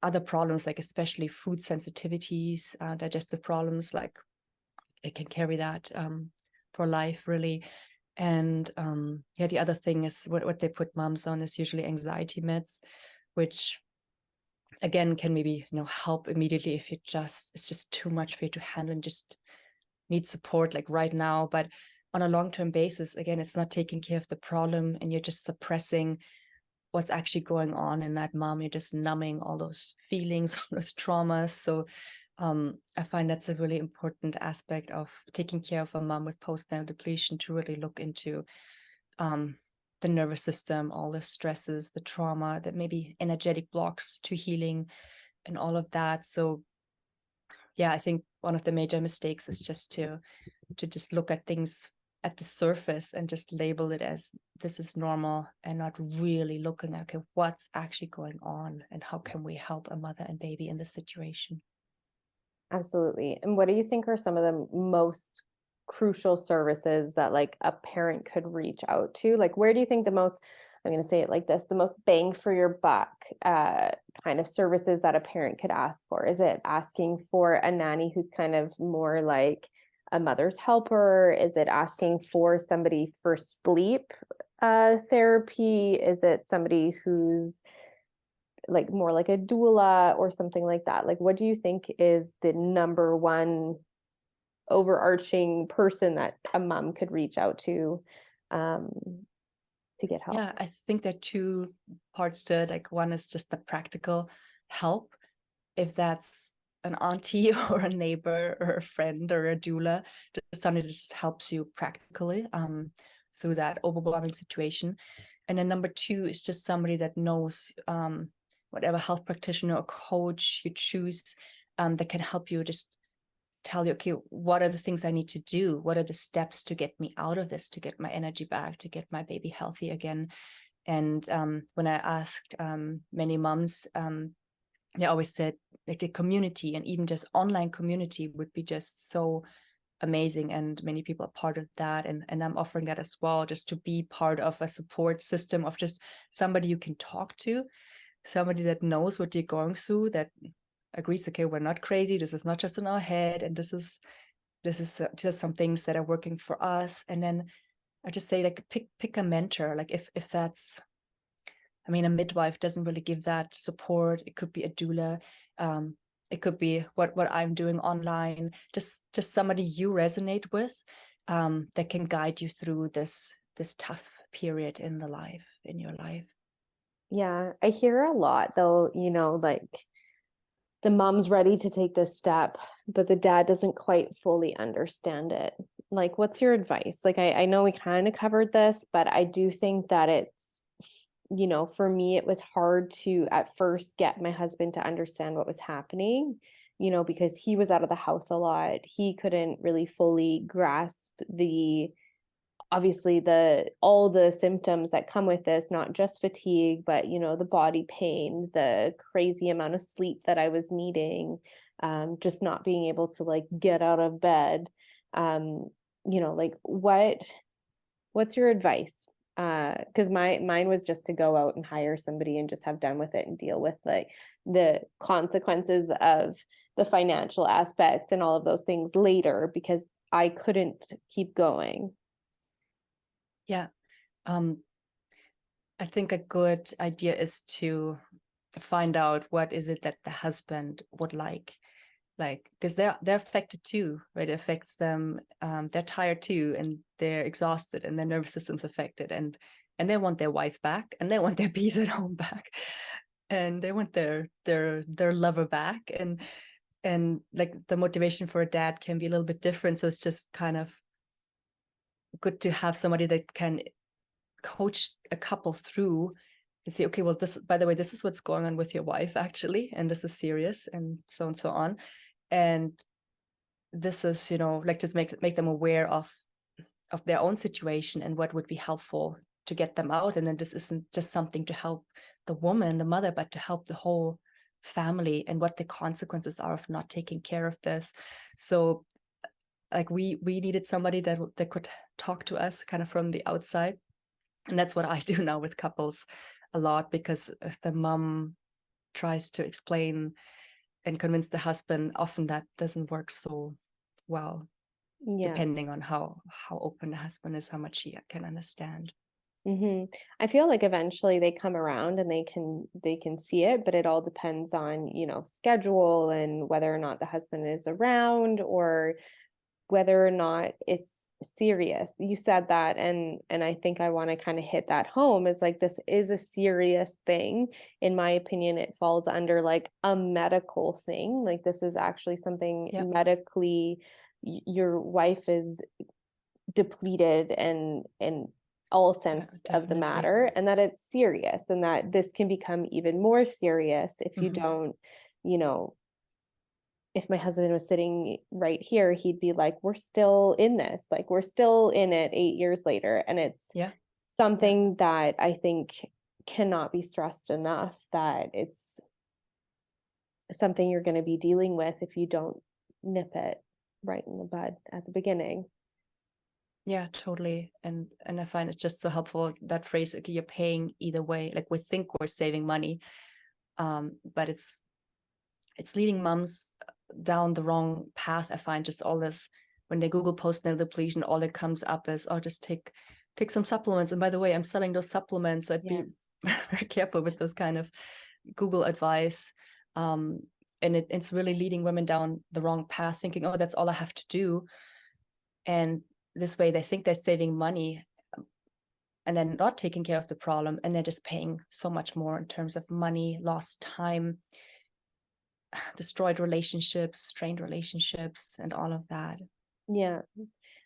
other problems, like especially food sensitivities, digestive problems, like it can carry that for life, really. And the other thing is what they put moms on is usually anxiety meds, which again can maybe help immediately if it's just too much for you to handle and just need support like right now. But on a long-term basis, again, it's not taking care of the problem, and you're just suppressing what's actually going on in that mom. You're just numbing all those feelings, all those traumas. So I find that's a really important aspect of taking care of a mom with postnatal depletion, to really look into the nervous system, all the stresses, the trauma, that maybe energetic blocks to healing and all of that. So I think one of the major mistakes is just to just look at things at the surface and just label it as this is normal, and not really looking at, okay, what's actually going on and how can we help a mother and baby in this situation. Absolutely. And what do you think are some of the most crucial services that like a parent could reach out to? Like, where do you think the most, I'm going to say it like this, the most bang for your buck kind of services that a parent could ask for? Is it asking for a nanny who's kind of more like a mother's helper? Is it asking for somebody for sleep therapy? Is it somebody who's like more like a doula or something like that? Like, what do you think is the number one overarching person that a mom could reach out to get help? Yeah, I think there are two parts to it. Like, one is just the practical help. If that's an auntie or a neighbor or a friend or a doula, just somebody that just helps you practically through that overwhelming situation. And then number two is just somebody that knows whatever health practitioner or coach you choose that can help you just tell you, okay, what are the things I need to do? What are the steps to get me out of this, to get my energy back, to get my baby healthy again? And when I asked many moms, they always said like the community, and even just online community, would be just so amazing, and many people are part of that, and I'm offering that as well, just to be part of a support system of just somebody you can talk to, somebody that knows what you're going through, that agrees, okay, we're not crazy, this is not just in our head, and this is just some things that are working for us. And then I just say, like, pick a mentor. Like if that's, I mean, a midwife doesn't really give that support. It could be a doula. It could be what I'm doing online. Just somebody you resonate with that can guide you through this tough period in your life. Yeah, I hear a lot though, like the mom's ready to take this step, but the dad doesn't quite fully understand it. Like, what's your advice? Like, I know we kind of covered this, but I do think that it's, for me, it was hard to at first get my husband to understand what was happening, because he was out of the house a lot. He couldn't really fully grasp obviously all the symptoms that come with this, not just fatigue, but the body pain, the crazy amount of sleep that I was needing, just not being able to like get out of bed. Like what's your advice? Because mine was just to go out and hire somebody and just have done with it and deal with like the consequences of the financial aspect and all of those things later, because I couldn't keep going. Yeah. I think a good idea is to find out what is it that the husband would like, because they're affected too, right? It affects them. They're tired too, and they're exhausted, and their nervous system's affected, and they want their wife back, and they want their peace at home back, and they want their lover back, and like the motivation for a dad can be a little bit different. So it's just kind of good to have somebody that can coach a couple through to see, okay, well, this, by the way, this is what's going on with your wife actually, and this is serious, and so on. And this is, you know, like, just make them aware of their own situation and what would be helpful to get them out. And then this isn't just something to help the woman, the mother, but to help the whole family, and what the consequences are of not taking care of this. So like we needed somebody that could talk to us kind of from the outside. And that's what I do now with couples a lot, because if the mom tries to explain and convince the husband, often that doesn't work so well, Yeah. depending on how open the husband is, how much he can understand. I feel like eventually they come around and they can see it, but it all depends on, you know, schedule and whether or not the husband is around, or whether or not it's serious. You said that, and I think I want to kind of hit that home, is like, this is a serious thing. In my opinion, it falls under like a medical thing. Like, this is actually something medically, your wife is depleted and in all sense of the matter, and that it's serious, and that this can become even more serious if you don't, you know, if my husband was sitting right here, he'd be like, we're still in this, like, we're still in it 8 years later. And it's something that I think cannot be stressed enough, that it's something you're going to be dealing with if you don't nip it right in the bud at the beginning. Yeah, totally. And I find it's just so helpful, that phrase, okay, you're paying either way. Like, we think we're saving money, but it's leading moms down the wrong path. I find just all this, when they Google postnatal depletion, all that comes up is, oh, just take some supplements. And by the way, I'm selling those supplements. I'd be very careful with those kind of Google advice. And it's really leading women down the wrong path, thinking, oh, that's all I have to do. And this way they think they're saving money, and then not taking care of the problem, and they're just paying so much more in terms of money, lost time, destroyed relationships, strained relationships, and all of that. Yeah.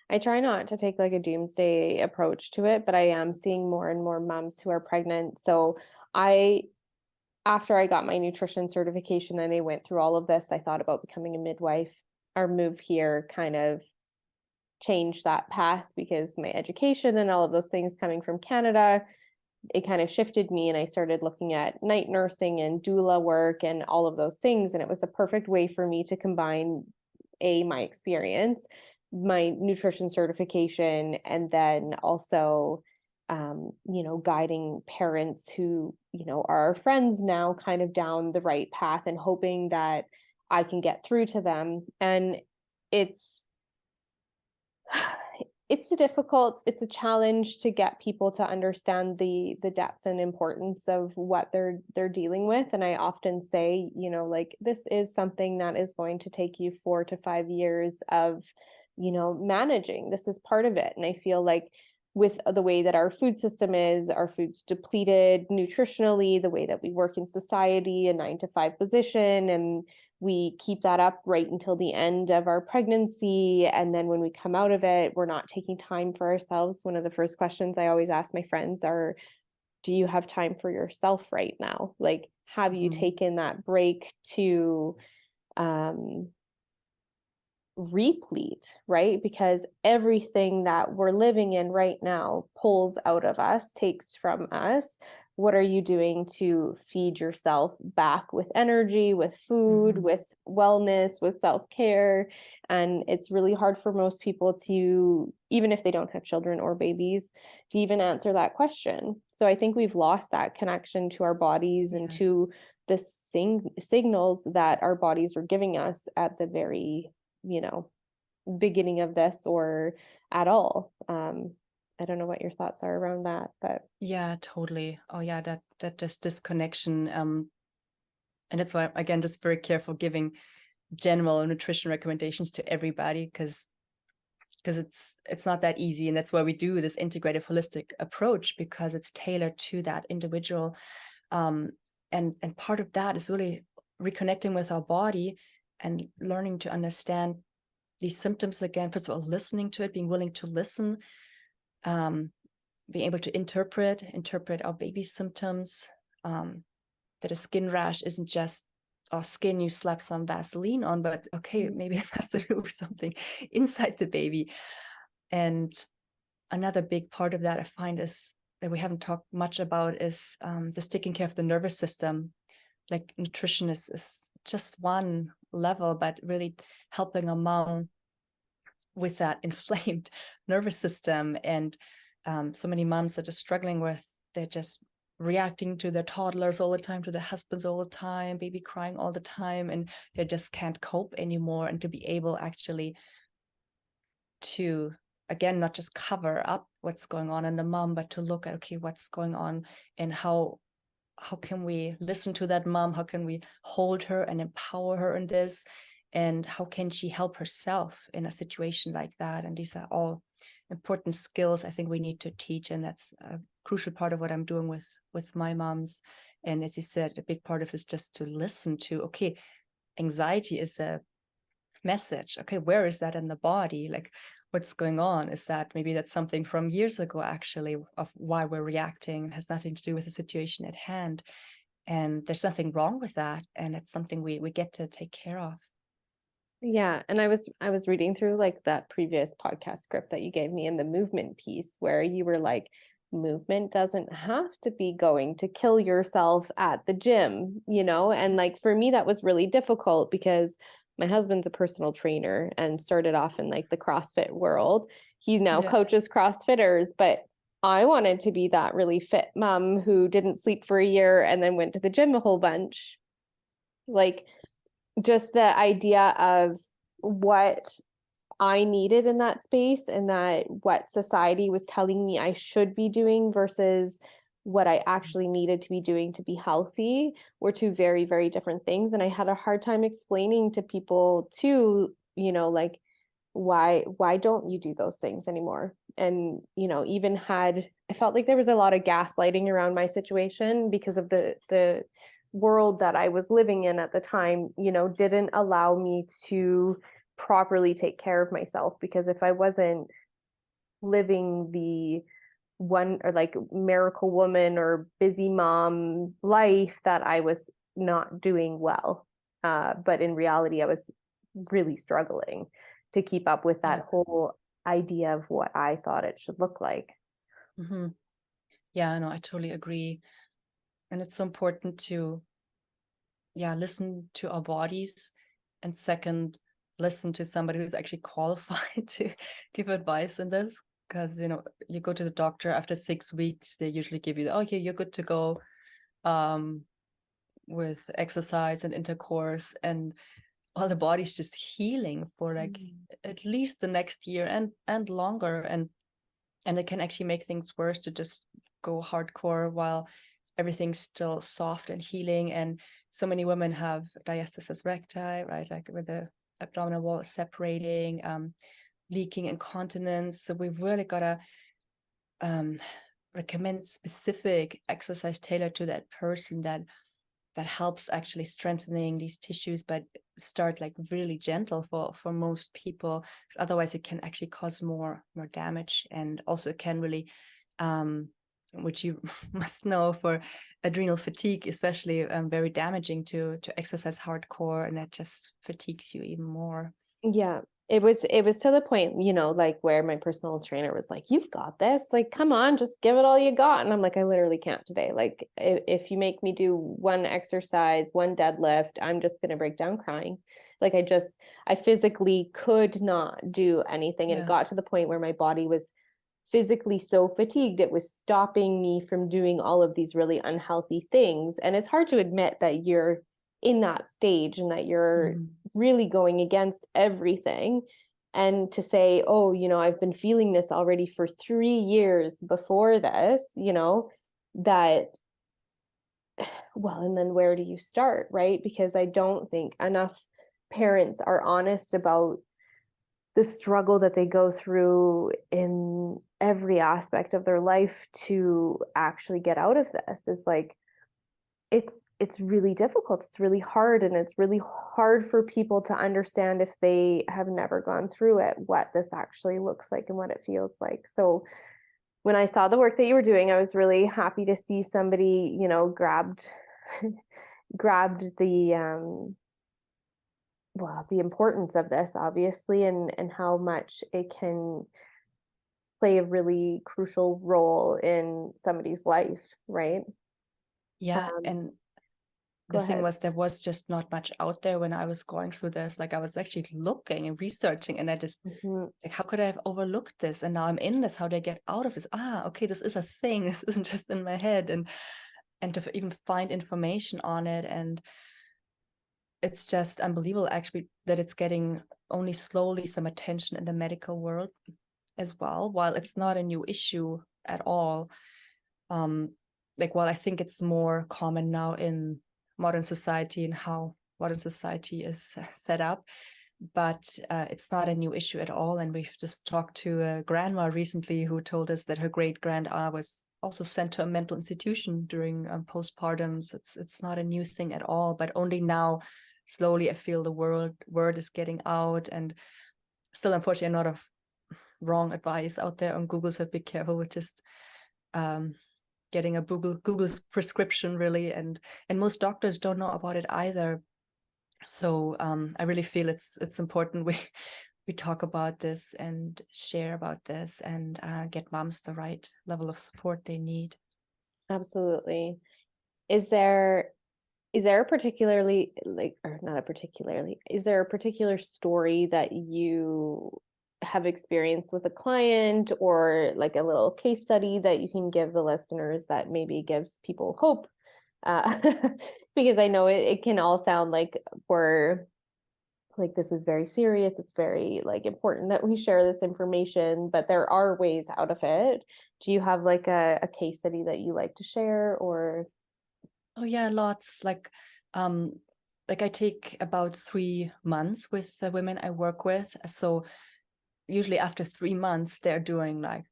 I try not to take like a doomsday approach to it, but I am seeing more and more moms who are pregnant. So after I got my nutrition certification and I went through all of this, I thought about becoming a midwife. Our move here kind of changed that path, because my education and all of those things coming from Canada, it kind of shifted me, and I started looking at night nursing and doula work and all of those things. And it was the perfect way for me to combine my experience, my nutrition certification, and then also you know, guiding parents who, you know, are our friends now, kind of down the right path, and hoping that I can get through to them. And it's it's a challenge to get people to understand the depth and importance of what they're dealing with. And I often say, you know, like, this is something that is going to take you 4 to 5 years of, you know, managing. This is part of it. And I feel like, with the way that our food system is, our food's depleted nutritionally, the way that we work in society, a 9 to 5 position, and we keep that up right until the end of our pregnancy. And then when we come out of it, we're not taking time for ourselves. One of the first questions I always ask my friends are, do you have time for yourself right now? Like, have you taken that break to replete, right? Because everything that we're living in right now pulls out of us, takes from us. What are you doing to feed yourself back with energy, with food, with wellness, with self-care? And it's really hard for most people to, even if they don't have children or babies, to even answer that question. So I think we've lost that connection to our bodies and to the signals that our bodies are giving us at the very, you know, beginning of this, or at all. I don't know what your thoughts are around that, but yeah, totally. Oh yeah, that just disconnection. And that's why, again, just very careful giving general nutrition recommendations to everybody, because it's not that easy. And that's why we do this integrative holistic approach, because it's tailored to that individual. And part of that is really reconnecting with our body and learning to understand these symptoms again. First of all, listening to it, being willing to listen, being able to interpret our baby's symptoms, that a skin rash isn't just skin you slap some Vaseline on, but okay, maybe it has to do with something inside the baby. And another big part of that I find is that we haven't talked much about is just taking care of the nervous system. Like nutrition is just one level, but really helping a mom with that inflamed nervous system. And so many moms are just struggling with, they're just reacting to their toddlers all the time, to their husbands all the time, baby crying all the time, and they just can't cope anymore. And to be able actually to, again, not just cover up what's going on in the mom, but to look at, okay, what's going on, and how can we listen to that mom? How can we hold her and empower her in this? And how can she help herself in a situation like that? And these are all important skills I think we need to teach. And that's a crucial part of what I'm doing with my moms. And as you said, a big part of this is just to listen to, okay, anxiety is a message. Okay, where is that in the body? Like, what's going on? Is that maybe that's something from years ago, actually, of why we're reacting? It has nothing to do with the situation at hand. And there's nothing wrong with that. And it's something we get to take care of. Yeah, and I was reading through like that previous podcast script that you gave me in the movement piece where you were like, movement doesn't have to be going to kill yourself at the gym, and like for me that was really difficult because my husband's a personal trainer and started off in like the CrossFit world. He now coaches CrossFitters, but I wanted to be that really fit mom who didn't sleep for a year and then went to the gym a whole bunch. Like just the idea of what I needed in that space and that what society was telling me I should be doing versus what I actually needed to be doing to be healthy were two very, very different things. And I had a hard time explaining to people too, like why don't you do those things anymore? And, even I felt like there was a lot of gaslighting around my situation because of the world that I was living in at the time, didn't allow me to properly take care of myself, because if I wasn't living the one or like miracle woman or busy mom life, that I was not doing well. But in reality, I was really struggling to keep up with that whole idea of what I thought it should look like. Mm-hmm. Yeah, no, I totally agree. And it's so important to, listen to our bodies. And second, listen to somebody who's actually qualified to give advice in this. Because, you go to the doctor after 6 weeks, they usually give you, okay, you're good to go with exercise and intercourse, and while the body's just healing for like at least the next year and longer. And it can actually make things worse to just go hardcore while everything's still soft and healing. And so many women have diastasis recti, right? Like where the abdominal wall is separating, leaking incontinence. So we've really got to recommend specific exercise tailored to that person that helps actually strengthening these tissues, but start like really gentle for most people. Otherwise it can actually cause more damage. And also it can really which you must know, for adrenal fatigue especially, very damaging to exercise hardcore, and that just fatigues you even more. Yeah, it was to the point, like where my personal trainer was like, you've got this, like, come on, just give it all you got. And I'm like, I literally can't today. Like, if you make me do one exercise, one deadlift, I'm just going to break down crying. Like, I physically could not do anything. And it got to the point where my body was physically so fatigued, it was stopping me from doing all of these really unhealthy things. And it's hard to admit that you're in that stage and that you're really going against everything, and to say, oh, I've been feeling this already for 3 years before this, that, well, and then where do you start, right? Because I don't think enough parents are honest about the struggle that they go through in every aspect of their life to actually get out of this. It's like, it's really difficult. It's really hard. And it's really hard for people to understand, if they have never gone through it, what this actually looks like and what it feels like. So when I saw the work that you were doing, I was really happy to see somebody, grabbed grabbed the importance of this, obviously, and how much it can play a really crucial role in somebody's life, right? Yeah, Um, and Go the thing ahead. was there was just not much out there when I was going through this. Like I was actually looking and researching, and I just Mhm. like, how could I have overlooked this? And now I'm in this. How do I get out of this? Okay, this is a thing. This isn't just in my head. And to even find information on it, and it's just unbelievable actually that it's getting only slowly some attention in the medical world as well, while it's not a new issue at all. Like, while I think it's more common now in modern society and how modern society is set up, but it's not a new issue at all. And we've just talked to a grandma recently who told us that her great grandma was also sent to a mental institution during postpartum. So it's not a new thing at all, but only now slowly I feel the word is getting out. And still, unfortunately, a lot of wrong advice out there on Google, so be careful with just getting a Google's prescription, really, and most doctors don't know about it either. So I really feel it's important we talk about this and share about this, and get moms the right level of support they need. Absolutely. Is there a particularly or not a particularly, is there a particular story that you have experienced with a client, or like a little case study that you can give the listeners that maybe gives people hope? Because I know it can all sound like we're like, this is very serious, it's very like important that we share this information, but there are ways out of it. Do you have like a case study that you like to share, or? Oh yeah, lots. Like I take about 3 months with the women I work with. So usually after 3 months, they're doing like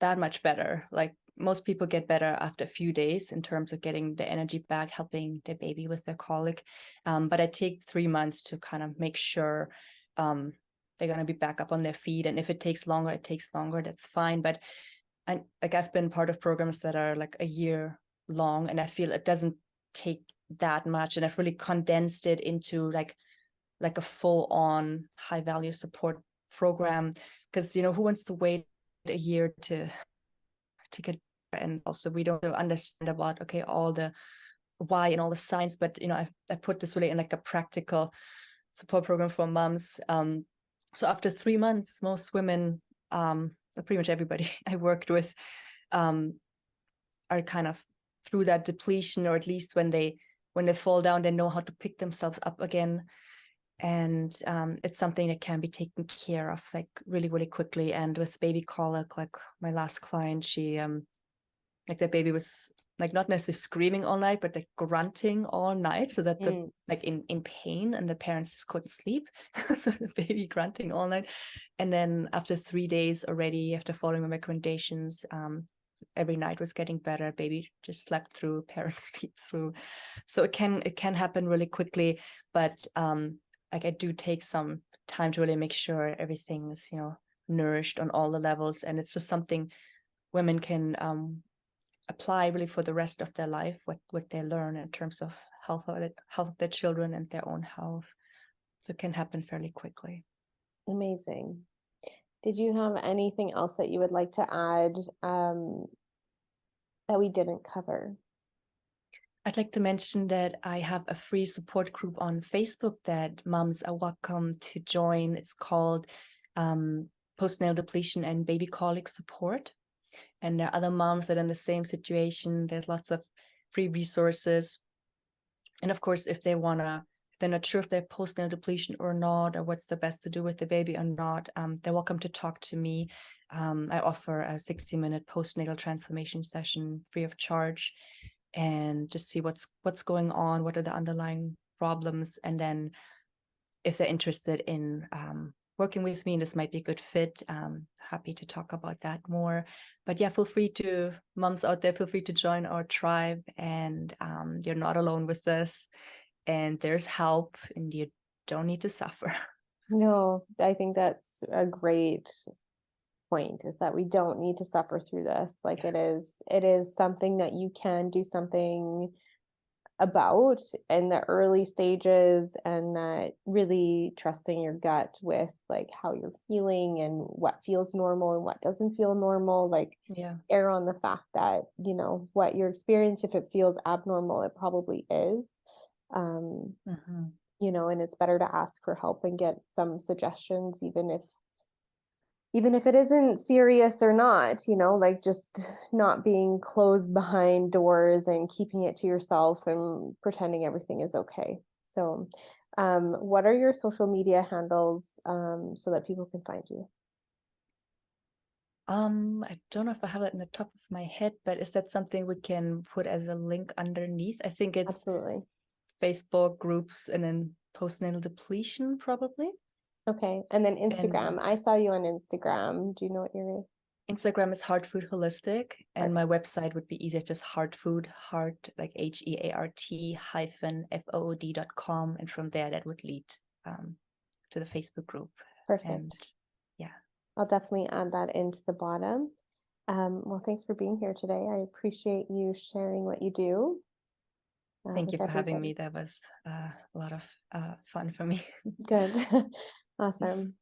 that much better. Like most people get better after a few days in terms of getting the energy back, helping their baby with their colic. But I take 3 months to kind of make sure they're going to be back up on their feet. And if it takes longer, it takes longer. That's fine. But I've been part of programs that are like a year long, and I feel it doesn't take that much. And I've really condensed it into like a full-on high-value support program, because who wants to wait a year to get, and also we don't understand about all the why and all the science, but I put this really in like a practical support program for moms. So after 3 months, most women, pretty much everybody I worked with, are kind of through that depletion, or at least when they fall down, they know how to pick themselves up again. And it's something that can be taken care of like really, really quickly. And with baby colic, like my last client, she like the baby was like not necessarily screaming all night, but like grunting all night, so that the like in pain, and the parents just couldn't sleep. So the baby grunting all night. And then after 3 days already, after following my recommendations, every night was getting better. Baby just slept through, parents sleep through. So it can happen really quickly, but like I do take some time to really make sure everything's nourished on all the levels. And it's just something women can apply really for the rest of their life, what they learn in terms of health of their children and their own health. So it can happen fairly quickly. Amazing. Did you have anything else that you would like to add, that we didn't cover? I'd like to mention that I have a free support group on Facebook that moms are welcome to join. It's called Postnatal Depletion and Baby Colic Support. And there are other moms that are in the same situation. There's lots of free resources. And of course, if they're not sure if they're postnatal depletion or not, or what's the best to do with the baby or not, they're welcome to talk to me. I offer a 60-minute postnatal transformation session free of charge, and just see what's going on, what are the underlying problems, and then if they're interested in working with me and this might be a good fit, happy to talk about that more. But yeah, moms out there, feel free to join our tribe, and you're not alone with this, and there's help, and you don't need to suffer. No, I think that's a great point, is that we don't need to suffer through this. Like it is something that you can do something about in the early stages, and that really trusting your gut with like how you're feeling and what feels normal and what doesn't feel normal. Like err on the fact that, you know, what you're experiencing, if it feels abnormal, it probably is. You know, and it's better to ask for help and get some suggestions, even if it isn't serious or not, you know, like just not being closed behind doors and keeping it to yourself and pretending everything is okay. So, what are your social media handles, so that people can find you? I don't know if I have it in the top of my head, but is that something we can put as a link underneath? I think it's Absolutely. Facebook groups and then postnatal depletion, probably. Okay. And then And Instagram. I saw you on Instagram. Do you know what your Instagram is Heart Food Holistic, and my website would be easier, just Heart Food, heart like HEART -FOOD.com, and from there that would lead to the Facebook group. Perfect. And yeah, I'll definitely add that into the bottom. Well, thanks for being here today. I appreciate you sharing what you do. Thank you for having everybody. me. That was a lot of fun for me. Good. Awesome.